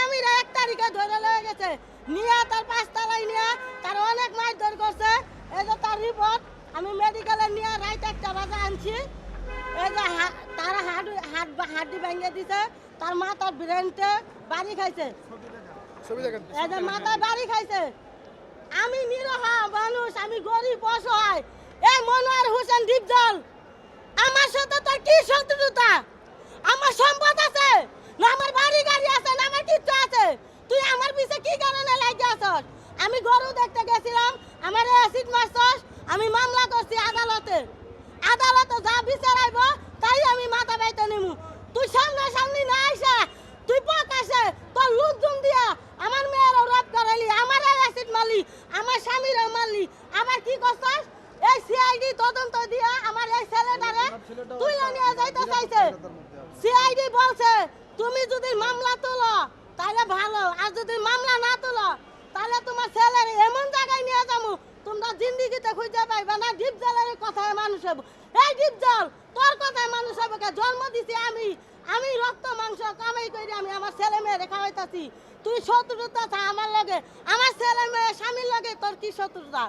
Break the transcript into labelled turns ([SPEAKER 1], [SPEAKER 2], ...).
[SPEAKER 1] স্বামীরা 1 তারিখে ধরে লয়ে গেছে নিয়ে তার 5 তলায় নিয়ে তার অনেক মারধর করছে। এই যে তার রিপোর্ট আমি মেডিকেলে নিয়ে রাত 1টা বাজে আনছি। এই যে তার হাড্ডি ভেঙে দিছে, তার মাথার ব্রেনতে বাড়ি খাইছে, এই যে মাথায় বাড়ি খাইছে। আমি নিরহ মানুষ, আমি গরিব অসহায়। এই মনোয়ার হোসেন ডিপজল আমার সাথে তোর কি শত্রুতা? আমার সম্পদ আছে না, আমার বাড়ি গাড়ি আছে না, আমার কিচ্ছু আছে? তুই আমার পিছে কি কারণে লাগিয়ে আছস? আমি গরু দেখতে গেছিলাম, আমার অ্যাসিড মারছস, আমি মামলা করছি আদালতে। আদালতে যা বিচার আইব তাই আমি মাথা বাইতে নিমু। তুই সামনাসামনি না আইসা তুই প্রকাশে তোর লুকজুম দিয়া আমার মেয়েরও রব করাইলি, আমার অ্যাসিড মারলি, আমার স্বামীরও মারলি। আবার কি করছস? এই সিআইডি তদন্ত দিয়া আমার এই ছেলেটারে তুই নিয়ে যাইতে চাইছে। সিআইডি বলছে তুমি যদি মামলা তোলো তাহলে ভালো, আর যদি মামলা না তোলো তাহলে তোমার ছেলের এমন জায়গায় নিয়ে যাবো তোমরা জিন্দিগিতে খুঁজে পাইবে না। ডিপজলের কথায় মানুষ হবো। এই ডিপজল তোর কথায় মানুষ হবে, জন্ম দিছি আমি রক্ত মাংস কামাই করে আমি আমার ছেলে মেয়ে খাওয়াইতাছি। তুই শত্রুতা আমার লগে, আমার ছেলে মেয়ে স্বামীর লগে তোর কি শত্রুতা?